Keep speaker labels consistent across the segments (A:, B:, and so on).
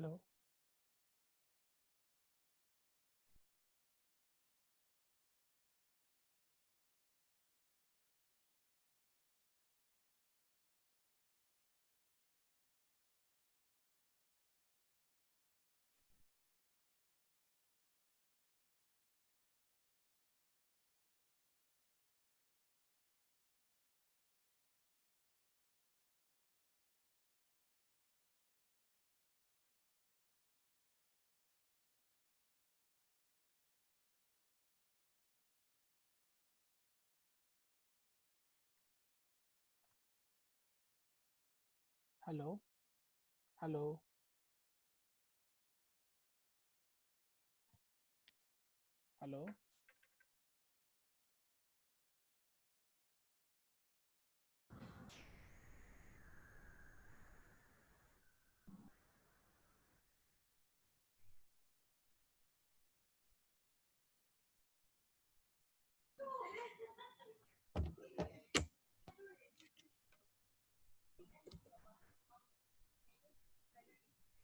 A: Hello, hello, hello, hello,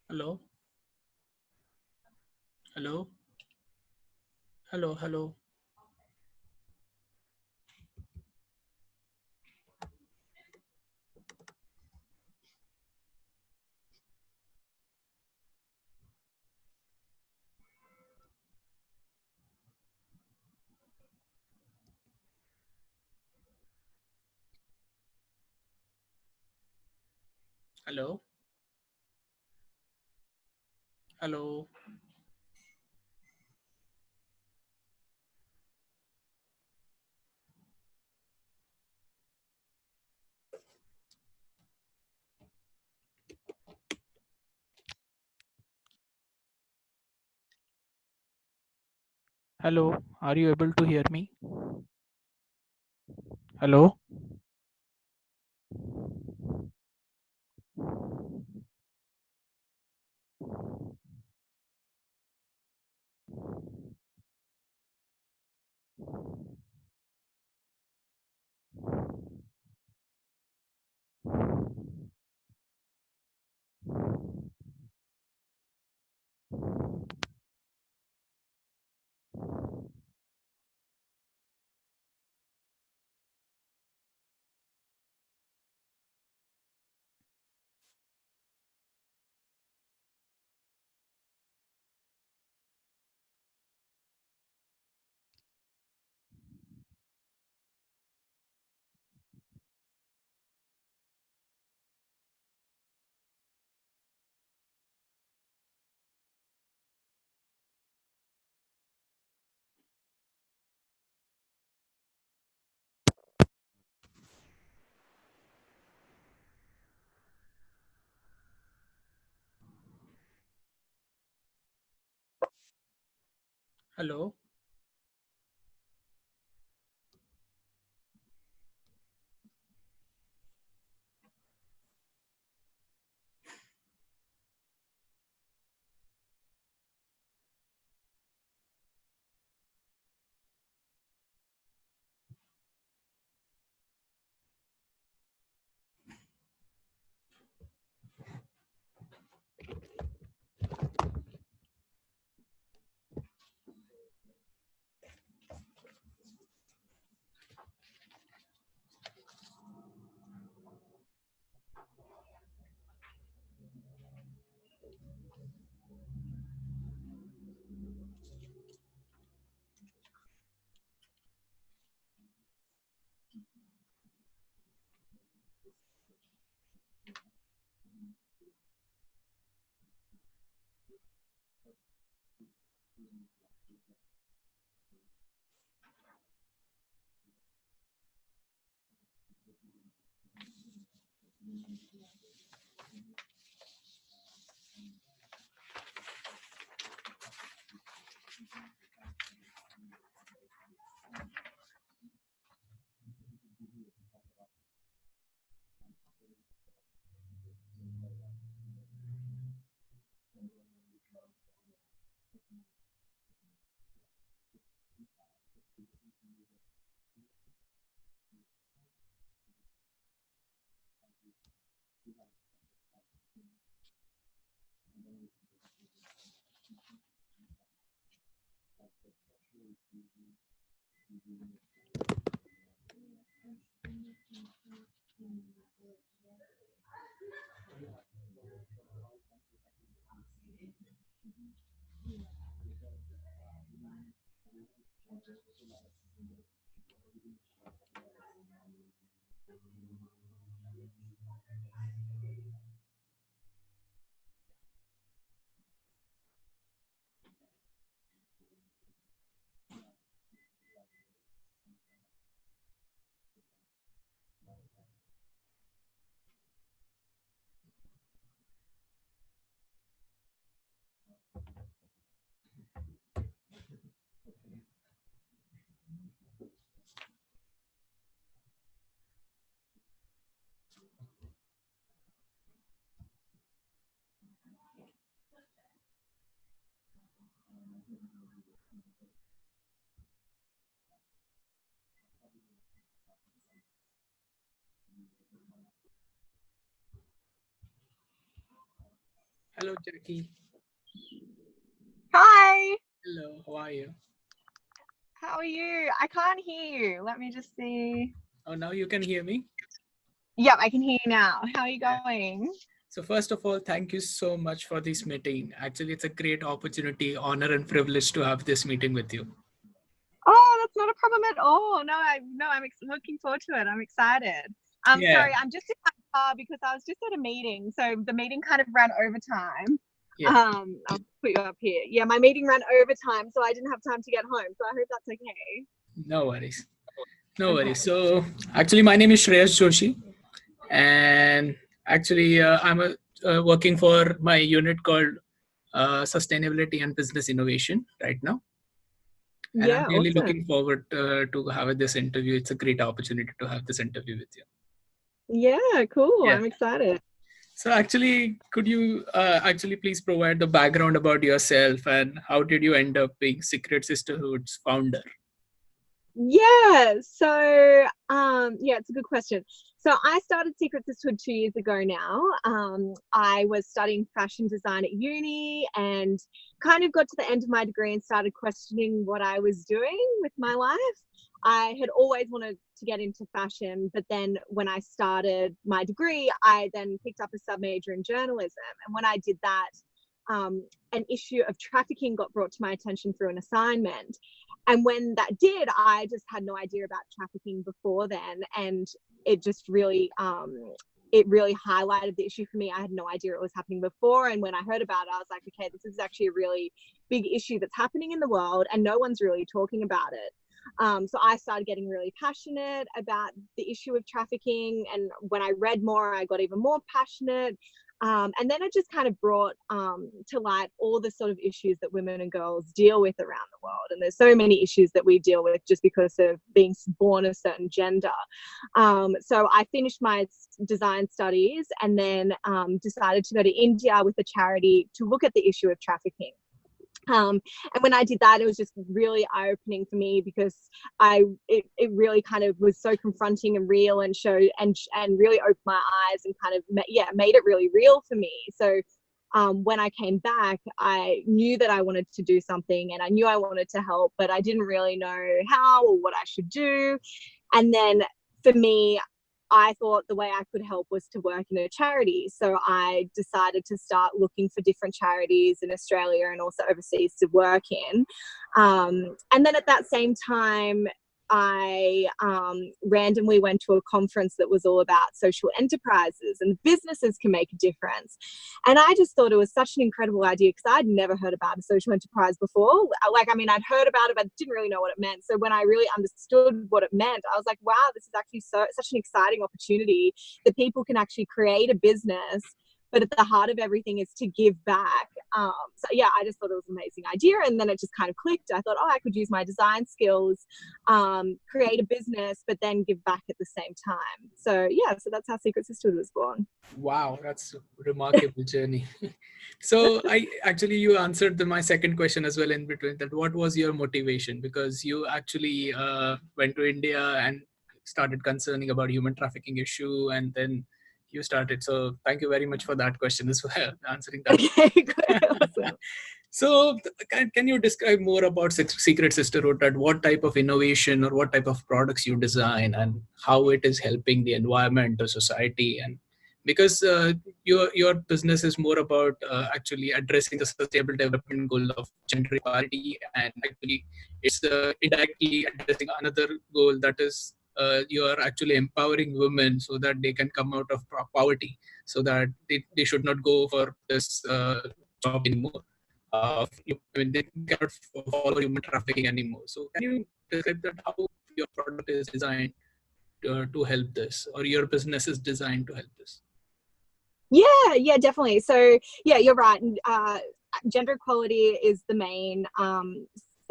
A: hello, hello, hello, hello, hello, hello, hello. Are you able to hear me? Hello, hello, Hello, Jackie.
B: Hi.
A: Hello, how are you?
B: How are you? I can't hear you. Let me just see.
A: Oh, now you can hear me?
B: Yep, I can hear you now. How are you
A: Yeah.
B: going?
A: So first of all, thank you so much for this meeting. Actually, it's a great opportunity, honor and privilege to have this meeting with you.
B: Oh, that's not a problem at all. No, I'm looking forward to it. I'm excited.
A: Yeah.
B: Sorry, I'm just in my car because I was just at a meeting. So the meeting kind of ran over time.
A: Yeah.
B: I'll put you up here. Yeah, my meeting ran over time, so I didn't have time to get home. So I hope that's okay.
A: No worries. No
B: Okay.
A: worries. So actually, my name is Shreyas Joshi, and actually, I'm working for my unit called Sustainability and Business Innovation right now. And I'm
B: Yeah,
A: really
B: awesome.
A: looking forward to have this interview. It's a great opportunity to have this interview with you.
B: Yeah, cool.
A: Yeah.
B: I'm excited.
A: So actually, could you actually please provide the background about yourself and how did you end up being Secret Sisterhood's founder?
B: Yeah, it's a good question. So I started Secret Sisterhood 2 years ago now. I was studying fashion design at uni and kind of got to the end of my degree and started questioning what I was doing with my life. I had always wanted to get into fashion, but then when I started my degree, I then picked up a sub-major in journalism. And when I did that, an issue of trafficking got brought to my attention through an assignment. And when that did, I just had no idea about trafficking before then. And it just really, it really highlighted the issue for me. I had no idea it was happening before. And when I heard about it, I was like, okay, this is actually a really big issue that's happening in the world and no one's really talking about it. So I started getting really passionate about the issue of trafficking. And when I read more, I got even more passionate. And then it just kind of brought to light all the sort of issues that women and girls deal with around the world. And there's so many issues that we deal with just because of being born a certain gender. So I finished my design studies and then decided to go to India with a charity to look at the issue of trafficking. And when I did that, it was just really eye-opening for me because it really kind of was so confronting and real and showed and really opened my eyes and kind of made it really real for me. So when I came back, I knew that I wanted to do something and I knew I wanted to help, but I didn't really know how or what I should do. And then for me, I thought the way I could help was to work in a charity. So I decided to start looking for different charities in Australia and also overseas to work in. And then at that same time, I randomly went to a conference that was all about social enterprises and businesses can make a difference. And I just thought it was such an incredible idea because I'd never heard about a social enterprise before. I'd heard about it, but didn't really know what it meant. So when I really understood what it meant, I was like, wow, this is actually such an exciting opportunity that people can actually create a business, but at the heart of everything is to give back. I just thought it was an amazing idea. And then it just kind of clicked. I thought, I could use my design skills, create a business, but then give back at the same time. So that's how Secret Sisterhood was born.
A: Wow, that's a remarkable journey. So you answered my second question as well in between that. What was your motivation? Because you actually went to India and started concerning about human trafficking issue and then you started. So thank you very much for that question as well, answering that.
B: Okay, good. Awesome.
A: So can you describe more about Secret Sisterhood, that what type of innovation or what type of products you design and how it is helping the environment or society? And because your business is more about actually addressing the sustainable development goal of gender equality, and actually it's indirectly addressing another goal, that is you are actually empowering women so that they can come out of poverty, so that they should not go for this job anymore. I mean, they cannot follow human trafficking anymore. So can you describe that how your product is designed to help this, or your business is designed to help this?
B: Yeah, definitely. So yeah, you're right. Gender equality is the main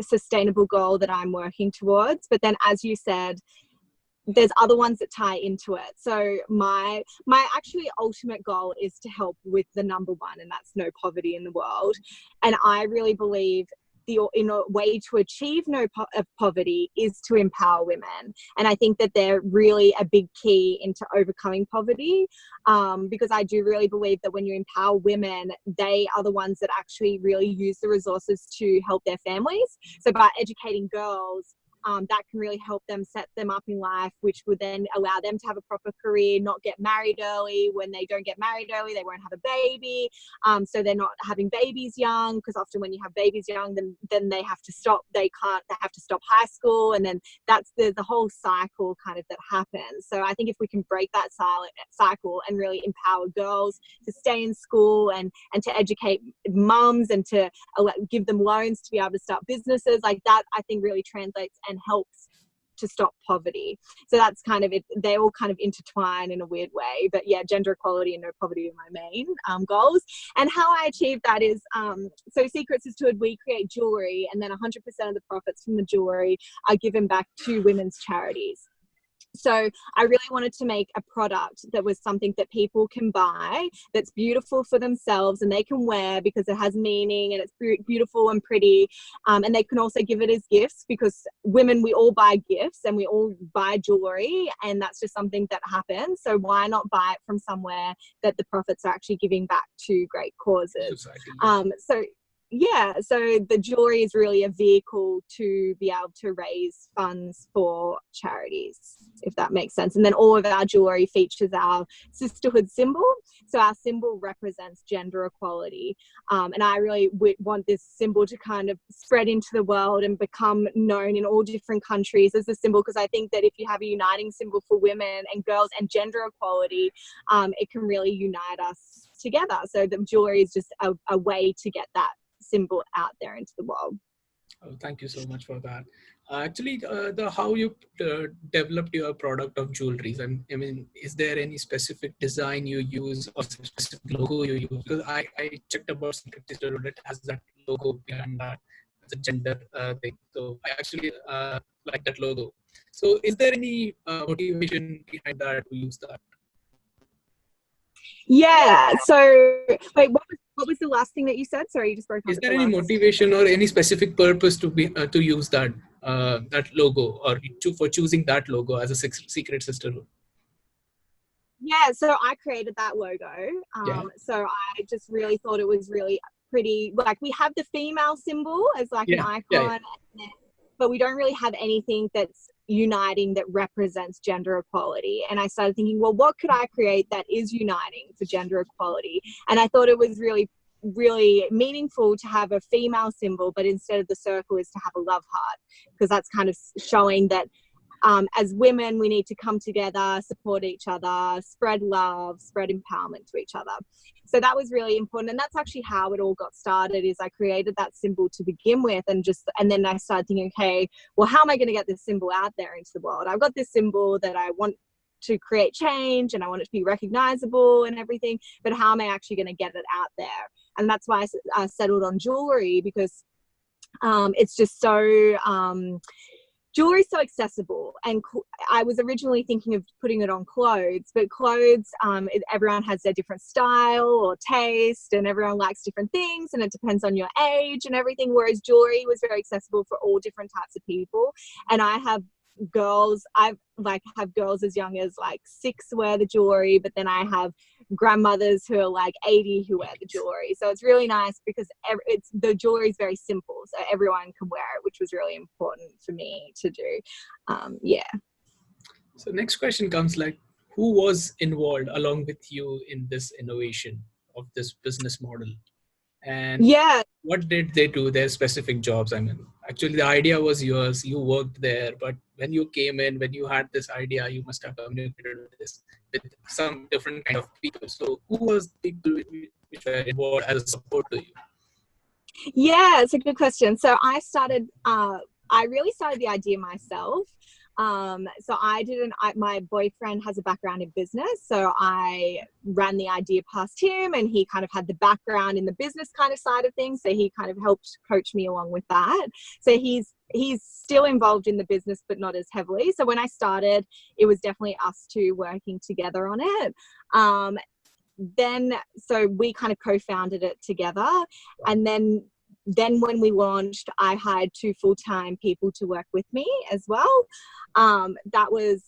B: sustainable goal that I'm working towards. But then, as you said, there's other ones that tie into it. So my actually ultimate goal is to help with the number one, and that's no poverty in the world. And I really believe in a way to achieve poverty is to empower women. And I think that they're really a big key into overcoming poverty, because I do really believe that when you empower women, they are the ones that actually really use the resources to help their families. So by educating girls, that can really help them set them up in life, which would then allow them to have a proper career, not get married early. When they don't get married early, they won't have a baby. So they're not having babies young, because often when you have babies young, then they have to stop. They have to stop high school, and then there's the whole cycle kind of that happens. So I think if we can break that cycle and really empower girls to stay in school and to educate mums and to give them loans to be able to start businesses, like that, I think really translates and helps to stop poverty. So that's kind of it. They all kind of intertwine in a weird way. But yeah, gender equality and no poverty are my main goals. And how I achieve that is, so Secret Sisterhood, we create jewelry, and then 100% of the profits from the jewelry are given back to women's charities. So I really wanted to make a product that was something that people can buy, that's beautiful for themselves and they can wear because it has meaning and it's beautiful and pretty. And they can also give it as gifts, because women, we all buy gifts and we all buy jewelry, and that's just something that happens. So why not buy it from somewhere that the profits are actually giving back to great causes? Society. So the jewelry is really a vehicle to be able to raise funds for charities, if that makes sense. And then all of our jewelry features our sisterhood symbol. So our symbol represents gender equality. And I really want this symbol to kind of spread into the world and become known in all different countries as a symbol, because I think that if you have a uniting symbol for women and girls and gender equality, it can really unite us together. So the jewelry is just a way to get that symbol out there into the world.
A: Oh, thank you so much for that. Actually, the how you developed your product of jewelries. I mean, is there any specific design you use or specific logo you use? Because I checked about Secret Sisterhood, it has that logo behind that. It's a gender thing. So I actually like that logo. So is there any motivation behind that to use that?
B: Yeah. So wait, what was the last thing that you said? Sorry, you just broke up.
A: Is there any motivation or any specific purpose to be to use that that logo, or for choosing that logo as a Secret Sisterhood?
B: Yeah, so I created that logo.
A: Yeah.
B: So I just really thought it was really pretty. Like, we have the female symbol as like an icon, but we don't really have anything that's uniting that represents gender equality. And I started thinking, well, what could I create that is uniting for gender equality? And I thought it was really meaningful to have a female symbol, but instead of the circle is to have a love heart, because that's kind of showing that as women, we need to come together, support each other, spread love, spread empowerment to each other. So that was really important. And that's actually how it all got started, is I created that symbol to begin with, and then I started thinking, okay, well, how am I going to get this symbol out there into the world? I've got this symbol that I want to create change and I want it to be recognizable and everything, but how am I actually going to get it out there? And that's why I settled on jewelry, because it's just so jewelry is so accessible. And I was originally thinking of putting it on clothes, but clothes, everyone has their different style or taste, and everyone likes different things, and it depends on your age and everything, whereas jewelry was very accessible for all different types of people. And I have girls. I've like have girls as young as like 6 wear the jewelry, but then I have grandmothers who are like 80 who wear the jewelry. So it's really nice because the jewelry is very simple, so everyone can wear it, which was really important for me to do. Yeah.
A: So next question comes like, who was involved along with you in this innovation of this business model? And
B: Yeah.
A: what did they do, their specific jobs? I mean, actually the idea was yours, you worked there, but when you came in, when you had this idea, you must have communicated with some different kind of people. So who was the people which were involved as a support to you?
B: Yeah, it's a good question. So I really started the idea myself. So my boyfriend has a background in business. So I ran the idea past him, and he kind of had the background in the business kind of side of things. So he kind of helped coach me along with that. So he's still involved in the business, but not as heavily. So when I started, it was definitely us two working together on it. So we kind of co-founded it together, and then when we launched, I hired 2 full-time people to work with me as well. That was,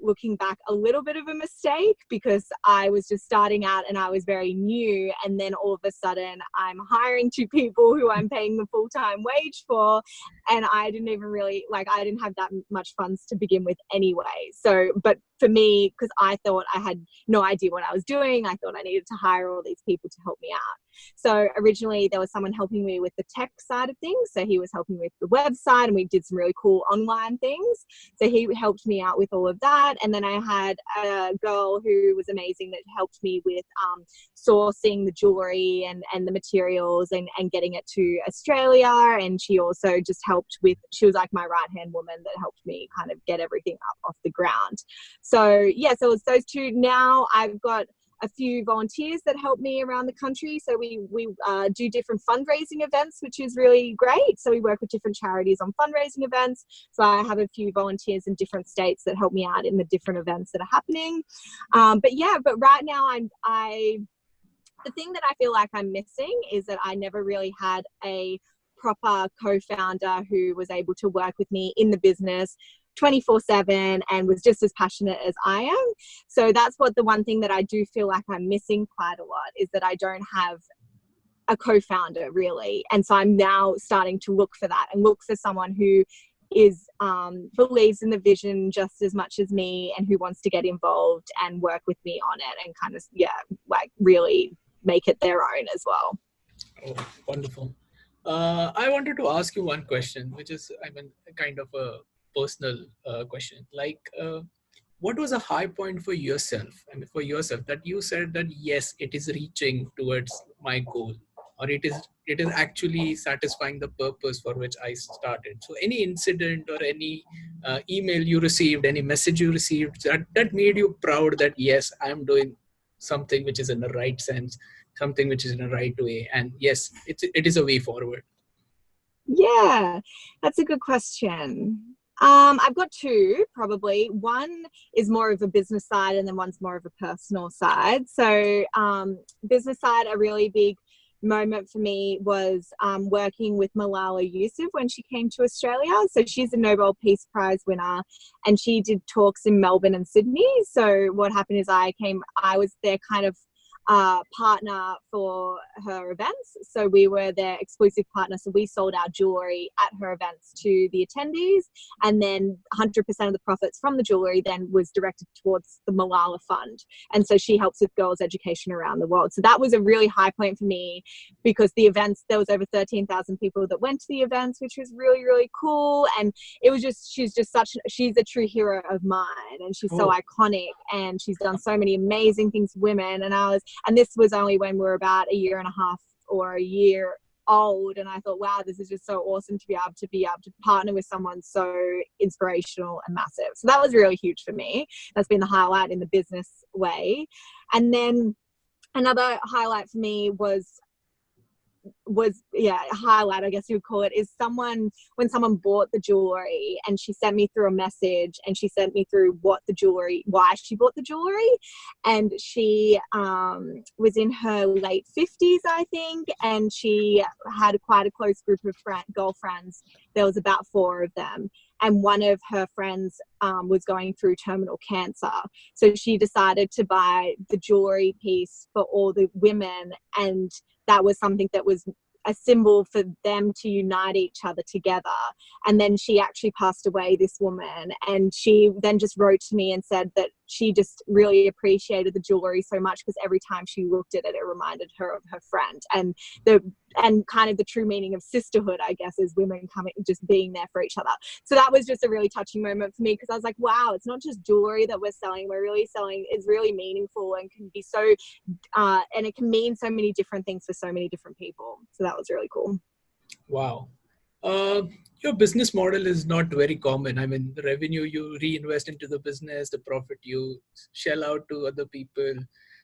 B: looking back, a little bit of a mistake because I was just starting out and I was very new, and then all of a sudden I'm hiring 2 people who I'm paying the full-time wage for, and I didn't even really I didn't have that much funds to begin with anyway. So, but for me, because I thought I had no idea what I was doing, I thought I needed to hire all these people to help me out. So originally there was someone helping me with the tech side of things. So he was helping me with the website, and we did some really cool online things. So he helped me out with all of that. And then I had a girl who was amazing that helped me with sourcing the jewelry and the materials and getting it to Australia. And she also just helped she was like my right-hand woman that helped me kind of get everything up off the ground. So yeah, so it's those 2. Now I've got a few volunteers that help me around the country. So we do different fundraising events, which is really great. So we work with different charities on fundraising events. So I have a few volunteers in different states that help me out in the different events that are happening. But right now the thing that I feel like I'm missing is that I never really had a proper co-founder who was able to work with me in the business 24/7 and was just as passionate as I am. So that's the one thing that I do feel like I'm missing quite a lot, is that I don't have a co-founder really. And so I'm now starting to look for that and look for someone who believes in the vision just as much as me, and who wants to get involved and work with me on it and kind of really make it their own as well.
A: Oh, wonderful. I wanted to ask you one question, which is, I mean, kind of a personal question. Like, what was a high point for yourself? I mean, for yourself, that you said that yes, it is reaching towards my goal, or it is actually satisfying the purpose for which I started. So, any incident or any email you received, any message you received that made you proud that yes, I am doing something which is in the right sense, something which is in the right way, and yes, it is a way forward.
B: Yeah, that's a good question. I've got 2 probably. One is more of a business side, and then one's more of a personal side. So business side, a really big moment for me was working with Malala Yousafzai when she came to Australia. So she's a Nobel Peace Prize winner, and she did talks in Melbourne and Sydney. So what happened is I was their kind of partner for her events. So we were their exclusive partner. So we sold our jewelry at her events to the attendees, and then 100% of the profits from the jewelry then was directed towards the Malala Fund. And so she helps with girls' education around the world. So that was a really high point for me, because the events, there was over 13,000 people that went to the events, which was really, really cool. And it was just, she's a true hero of mine, and she's so iconic, and she's done so many amazing things for women. And this was only when we were about a year and a half or a year old. And I thought, wow, this is just so awesome to be able to partner with someone so inspirational and massive. So that was really huge for me. That's been the highlight in the business way. And then another highlight for me was was a highlight, I guess you would call it, is when someone bought the jewelry and she sent me through a message and she sent me through why she bought the jewelry. And she was in her late 50s, I think, and she had quite a close group of girlfriends. There was about 4 of them, and one of her friends was going through terminal cancer. So she decided to buy the jewelry piece for all the women, and that was something that was a symbol for them to unite each other together. And then she actually passed away, this woman, and she then just wrote to me and said that she just really appreciated the jewelry so much because every time she looked at it, it reminded her of her friend. And kind of the true meaning of sisterhood, I guess, is women just being there for each other. So that was just a really touching moment for me, because I was like, wow, it's not just jewelry that we're selling. We're really selling, it's really meaningful and can be so, and it can mean so many different things for so many different people. So that was really cool.
A: Wow. Your business model is not very common. I mean, the revenue you reinvest into the business, the profit you shell out to other people.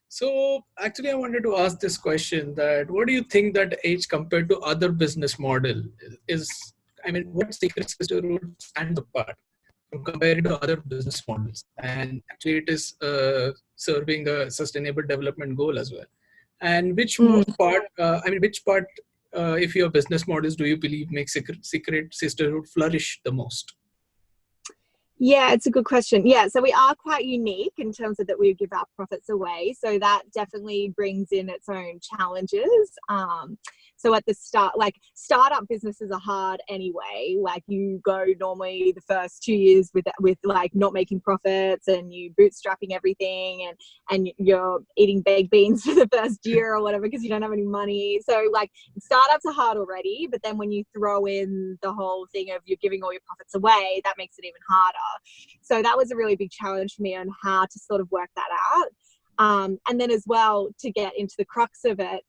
A: So actually, I wanted to ask this question: that what do you think that age compared to other business model is? I mean, what Secret Sisterhood stands apart from compared to other business models? And actually, it is serving a sustainable development goal as well. And which part? Which part? If your business models, do you believe make Secret Sisterhood flourish the most?
B: Yeah, it's a good question. Yeah, so we are quite unique in terms of that we give our profits away. So that definitely brings in its own challenges. So at the start, like startup businesses are hard anyway. Like you go normally the first 2 years with like not making profits, and you bootstrapping everything, and you're eating baked beans for the first year or whatever because you don't have any money. So like startups are hard already, but then when you throw in the whole thing of you're giving all your profits away, that makes it even harder. So that was a really big challenge for me on how to sort of work that out. And then as well, to get into the crux of it,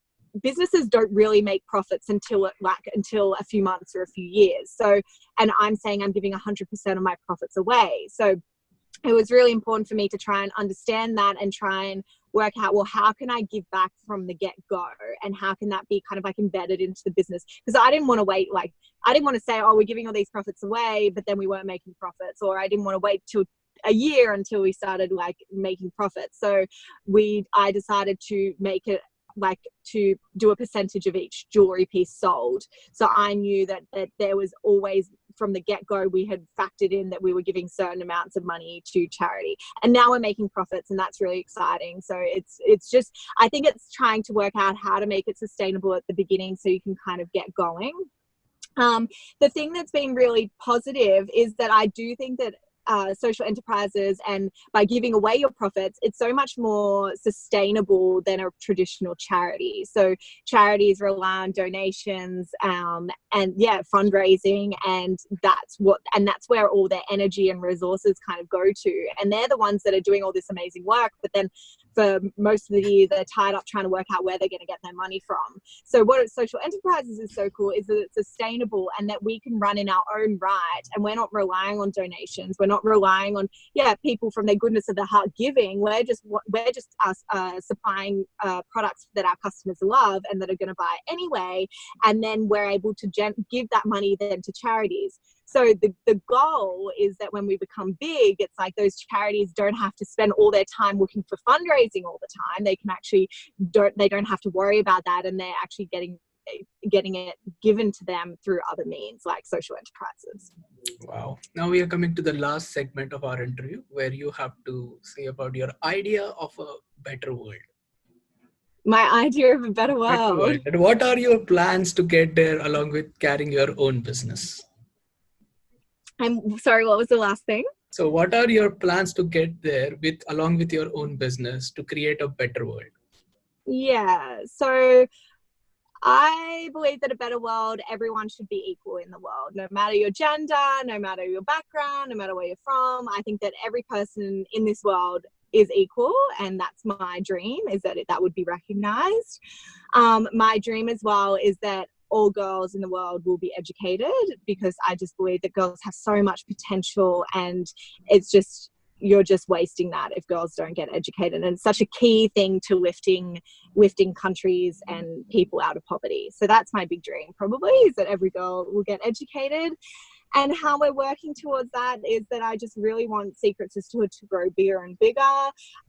B: businesses don't really make profits until a few months or a few years. So, and I'm saying I'm giving 100% of my profits away. So it was really important for me to try and understand that and try and work out, well, how can I give back from the get-go, and how can that be kind of like embedded into the business? Because I didn't want to wait, like I didn't want to say, oh, we're giving all these profits away, but then we weren't making profits, or I didn't want to wait till a year until we started like making profits. So I decided to make it like to do a percentage of each jewelry piece sold. So I knew that there was always, from the get-go, we had factored in that we were giving certain amounts of money to charity, and now we're making profits, and that's really exciting. So it's just, I think it's trying to work out how to make it sustainable at the beginning so you can kind of get going. The thing that's been really positive is that I do think that social enterprises, and by giving away your profits, it's so much more sustainable than a traditional charity. So charities rely on donations and fundraising, and that's where all their energy and resources kind of go to, and they're the ones that are doing all this amazing work, but then for most of the year they're tied up trying to work out where they're going to get their money from. So what social enterprises is so cool is that it's sustainable, and that we can run in our own right, and we're not relying on donations, we're not relying on people from their goodness of their heart giving. We're just supplying products that our customers love and that are going to buy anyway, and then we're able to give that money then to charities. So the goal is that when we become big, it's like those charities don't have to spend all their time looking for fundraising all the time. They can actually they don't have to worry about that, and they're actually getting it given to them through other means like social enterprises.
A: Wow. Now we are coming to the last segment of our interview, where you have to say about your idea of a better world.
B: My idea of a better world.
A: And what are your plans to get there along with carrying your own business?
B: I'm sorry, what was the last thing?
A: So what are your plans to get there along with your own business to create a better world?
B: Yeah, so I believe that a better world, everyone should be equal in the world, no matter your gender, no matter your background, no matter where you're from. I think that every person in this world is equal, and that's my dream, is that that would be recognized. My dream as well is that all girls in the world will be educated, because I just believe that girls have so much potential, and it's just you're just wasting that if girls don't get educated. And it's such a key thing to lifting countries and people out of poverty. So that's my big dream, probably, is that every girl will get educated. And how we're working towards that is that I just really want Secret Sisterhood to grow bigger and bigger,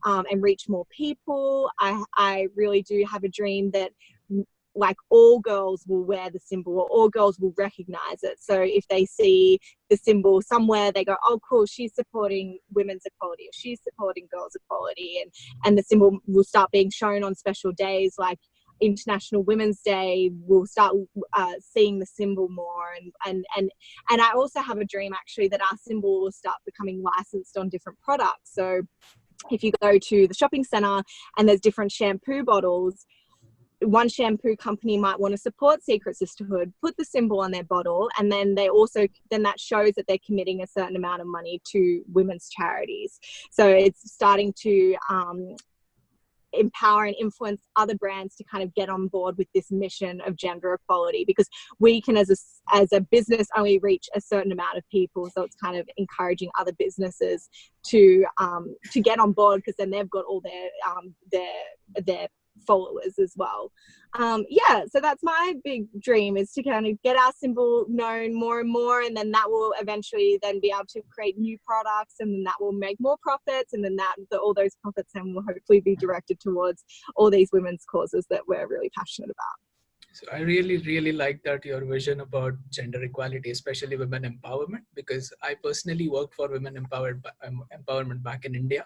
B: and reach more people. I really do have a dream that like all girls will wear the symbol, or all girls will recognize it. So if they see the symbol somewhere, they go, oh cool, she's supporting women's equality, or she's supporting girls equality. And the symbol will start being shown on special days like International Women's Day. We'll start seeing the symbol more, and I also have a dream actually that our symbol will start becoming licensed on different products. So if you go to the shopping center and there's different shampoo bottles, one shampoo company might want to support Secret Sisterhood, put the symbol on their bottle, and then then that shows that they're committing a certain amount of money to women's charities. So it's starting to empower and influence other brands to kind of get on board with this mission of gender equality, because we can as a business only reach a certain amount of people. So it's kind of encouraging other businesses to get on board, because then they've got all their followers as well. So that's my big dream, is to kind of get our symbol known more and more, and then that will eventually then be able to create new products, and then that will make more profits, and then all those profits then will hopefully be directed towards all these women's causes that we're really passionate about.
A: So I really, really like that your vision about gender equality, especially women empowerment, because I personally worked for women empowerment back in India.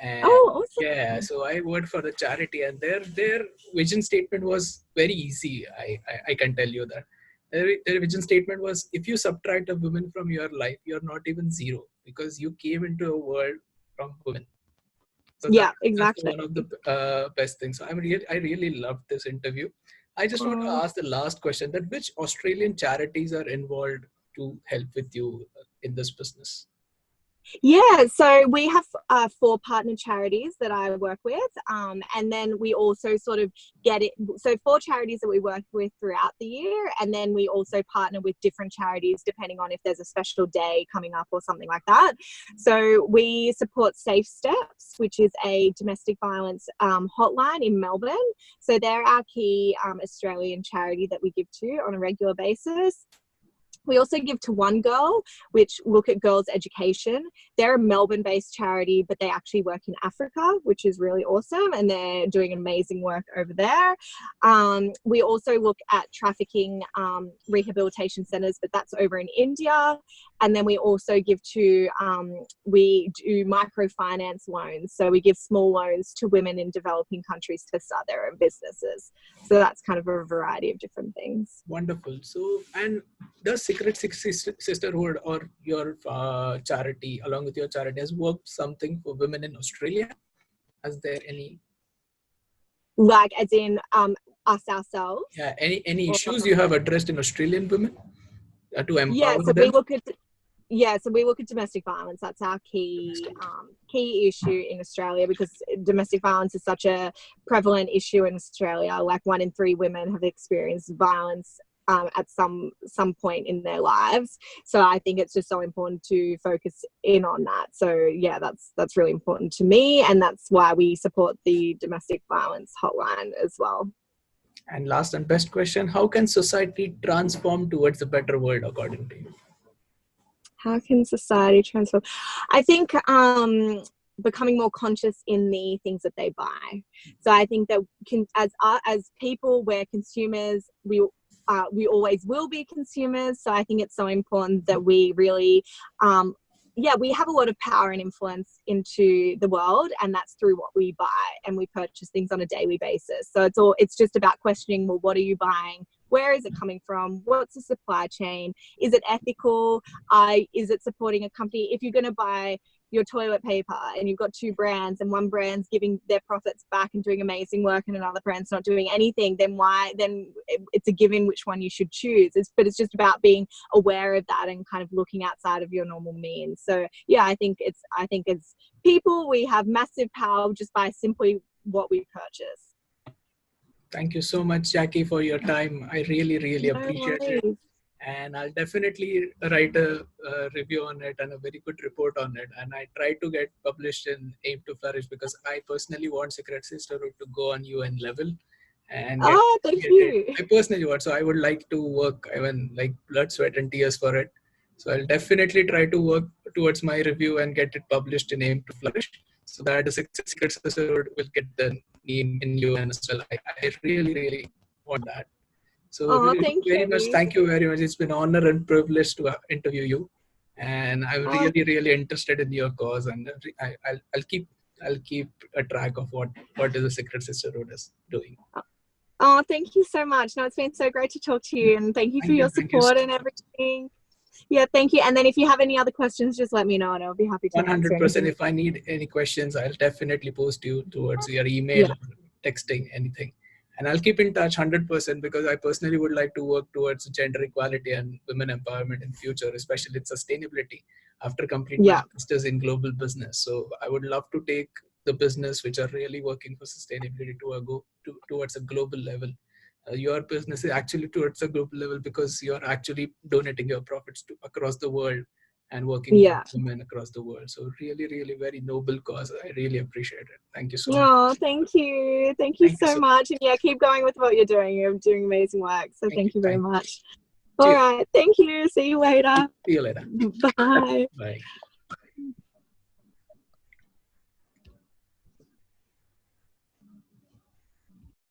A: And
B: awesome.
A: yeah, so I worked for the charity, and their vision statement was very easy. I can tell you that their vision statement was, if you subtract a woman from your life, you're not even zero, because you came into a world from women. So that's
B: exactly.
A: one of the best things. So I really loved this interview. I just want to ask the last question: that which Australian charities are involved to help with you in this business?
B: Yeah, so we have 4 partner charities that I work with, and then we also sort of get it. So 4 charities that we work with throughout the year, and then we also partner with different charities depending on if there's a special day coming up or something like that. So we support Safe Steps, which is a domestic violence hotline in Melbourne. So they're our key Australian charity that we give to on a regular basis. We also give to One Girl, which look at girls' education. They're a Melbourne-based charity, but they actually work in Africa, which is really awesome, and they're doing amazing work over there. We also look at trafficking rehabilitation centres, but that's over in India. And then we also give to, we do microfinance loans. So we give small loans to women in developing countries to start their own businesses. So that's kind of a variety of different things.
A: Wonderful. So, and the Secret Sisterhood, or your charity, along with your charity, has worked something for women in Australia? Is there any?
B: Like as in us ourselves?
A: Yeah, any issues you have addressed in Australian women to empower
B: so
A: them?
B: we look at domestic violence. That's our key issue in Australia, because domestic violence is such a prevalent issue in Australia. Like 1 in 3 women have experienced violence at some point in their lives. So I think it's just so important to focus in on that. So yeah, that's really important to me, and that's why we support the domestic violence hotline as well.
A: And last and best question: how can society transform towards a better world, according to you?
B: How can society transform? I think becoming more conscious in the things that they buy. So I think that as people, we're consumers. We always will be consumers. So I think it's so important that we really, we have a lot of power and influence into the world, and that's through what we buy, and we purchase things on a daily basis. So it's just about questioning, well, what are you buying? Where is it coming from? What's the supply chain? Is it ethical? Is it supporting a company? If you're going to buy your toilet paper and you've got 2 brands, and one brand's giving their profits back and doing amazing work, and another brand's not doing anything, then it's a given which one you should choose. But it's just about being aware of that and kind of looking outside of your normal means. So yeah, I think as people, we have massive power just by simply what we purchase.
A: Thank you so much, Jacquie, for your time. I really, really appreciate it. and I'll definitely write a review on it and a very good report on it. And I try to get published in Aim to Flourish because I personally want Secret Sisterhood to go on UN level and
B: Oh, thank
A: get it.
B: you.
A: I personally want, so I would like to work even like blood, sweat, and tears for it. So I'll definitely try to work towards my review and get it published in Aim to Flourish, so that the Secret Sisterhood will get the name in UN as well. I really, really want that. So
B: Oh,
A: really,
B: thank
A: very much,
B: you.
A: thank you very much. It's been an honor and privilege to interview you, and I'm
B: Oh,
A: really, really interested in your cause, and I'll keep a track of what is the Secret Sisterhood is doing.
B: oh, thank you so much. No, it's been so great to talk to you, and thank you for your
A: Thank you
B: support and everything. Yeah, thank you. And then if you have any other questions, just let me know and I'll be happy to answer
A: 100%.
B: anything.
A: If I need any questions, I'll definitely post you towards your
B: Yeah,
A: email or texting, anything. And I'll keep in touch 100% because I personally would like to work towards gender equality and women empowerment in future, especially in sustainability after complete my
B: yeah,
A: master's in global business. So I would love to take the business which are really working for sustainability towards a global level. Your business is actually towards a global level because you're actually donating your profits to across the world and working for
B: yeah.
A: women across the world. So really, really very noble cause. I really appreciate it. Thank you so much.
B: No, thank you. Thank you
A: Thank you
B: so
A: so
B: much. And yeah, keep going with what you're doing. You're doing amazing work. So
A: Thank you.
B: thank you very
A: Thank you.
B: much. All
A: Cheers.
B: right. Thank you. See you later.
A: See you later.
B: Bye.
A: Bye.